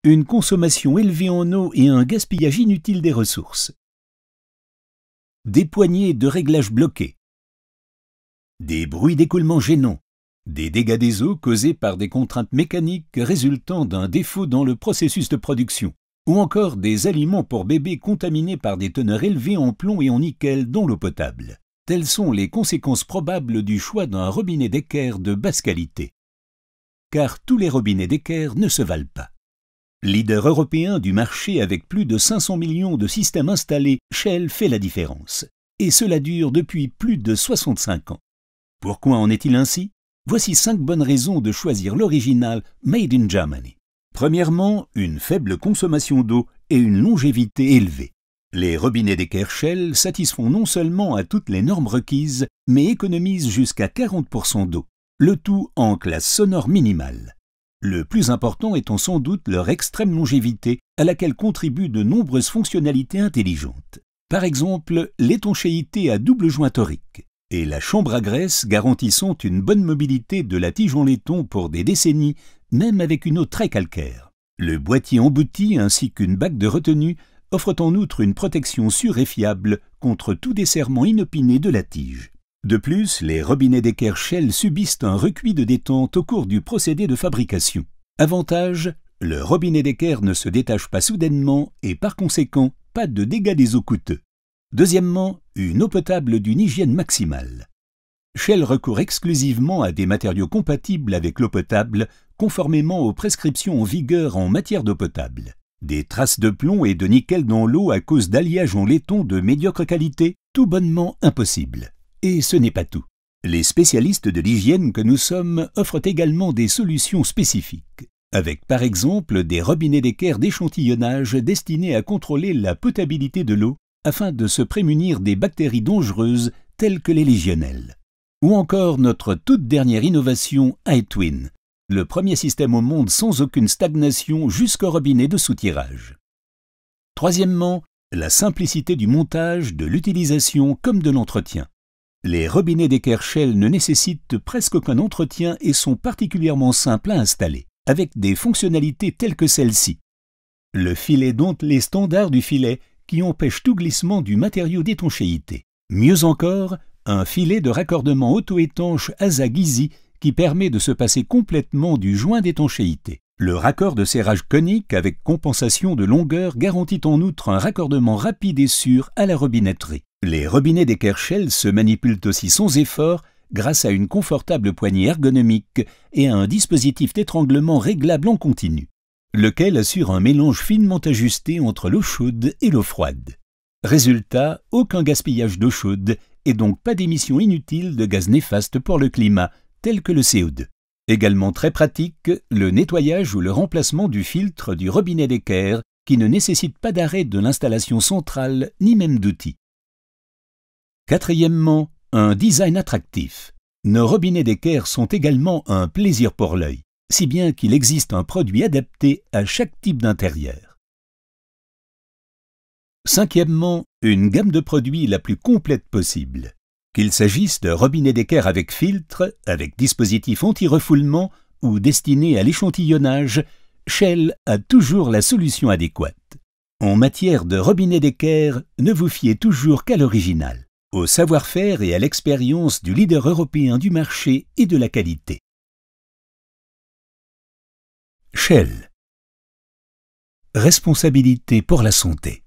une consommation élevée en eau et un gaspillage inutile des ressources. Des poignées de réglage bloquées. Des bruits d'écoulement gênants. Des dégâts des eaux causés par des contraintes mécaniques résultant d'un défaut dans le processus de production. Ou encore des aliments pour bébés contaminés par des teneurs élevées en plomb et en nickel dans l'eau potable. Telles sont les conséquences probables du choix d'un robinet d'équerre de basse qualité. Car tous les robinets d'équerre ne se valent pas. Leader européen du marché avec plus de 500 millions de systèmes installés, Shell fait la différence. Et cela dure depuis plus de 65 ans. Pourquoi en est-il ainsi? Voici 5 bonnes raisons de choisir l'original Made in Germany. Premièrement, une faible consommation d'eau et une longévité élevée. Les robinets d'équerre Shell satisfont non seulement à toutes les normes requises, mais économisent jusqu'à 40% d'eau. Le tout en classe sonore minimale. Le plus important étant sans doute leur extrême longévité, à laquelle contribuent de nombreuses fonctionnalités intelligentes. Par exemple, l'étanchéité à double joint torique et la chambre à graisse garantissant une bonne mobilité de la tige en laiton pour des décennies, même avec une eau très calcaire. Le boîtier embouti ainsi qu'une bague de retenue offrent en outre une protection sûre et fiable contre tout desserrement inopiné de la tige. De plus, les robinets d'équerre Shell subissent un recuit de détente au cours du procédé de fabrication. Avantage, le robinet d'équerre ne se détache pas soudainement et par conséquent, pas de dégâts des eaux coûteux. Deuxièmement, une eau potable d'une hygiène maximale. Shell recourt exclusivement à des matériaux compatibles avec l'eau potable, conformément aux prescriptions en vigueur en matière d'eau potable. Des traces de plomb et de nickel dans l'eau à cause d'alliages en laiton de médiocre qualité, tout bonnement impossible. Et ce n'est pas tout. Les spécialistes de l'hygiène que nous sommes offrent également des solutions spécifiques, avec par exemple des robinets d'équerre d'échantillonnage destinés à contrôler la potabilité de l'eau afin de se prémunir des bactéries dangereuses telles que les légionnelles. Ou encore notre toute dernière innovation iTwin, le premier système au monde sans aucune stagnation jusqu'au robinet de soutirage. Troisièmement, la simplicité du montage, de l'utilisation comme de l'entretien. Les robinets d'équerre Shell ne nécessitent presque aucun entretien et sont particulièrement simples à installer, avec des fonctionnalités telles que celle-ci. Le filet dentelé standard du filet qui empêche tout glissement du matériau d'étanchéité. Mieux encore, un filet de raccordement auto-étanche ASA-GISI qui permet de se passer complètement du joint d'étanchéité. Le raccord de serrage conique avec compensation de longueur garantit en outre un raccordement rapide et sûr à la robinetterie. Les robinets d'équerre Shell se manipulent aussi sans effort grâce à une confortable poignée ergonomique et à un dispositif d'étranglement réglable en continu, lequel assure un mélange finement ajusté entre l'eau chaude et l'eau froide. Résultat, aucun gaspillage d'eau chaude et donc pas d'émissions inutiles de gaz néfastes pour le climat, tels que le CO2. Également très pratique, le nettoyage ou le remplacement du filtre du robinet d'équerre qui ne nécessite pas d'arrêt de l'installation centrale ni même d'outils. Quatrièmement, un design attractif. Nos robinets d'équerre sont également un plaisir pour l'œil, si bien qu'il existe un produit adapté à chaque type d'intérieur. Cinquièmement, une gamme de produits la plus complète possible. Qu'il s'agisse de robinets d'équerre avec filtre, avec dispositif anti-refoulement ou destiné à l'échantillonnage, Shell a toujours la solution adéquate. En matière de robinet d'équerre, ne vous fiez toujours qu'à l'original, au savoir-faire et à l'expérience du leader européen du marché et de la qualité. Shell. Responsabilité pour la santé.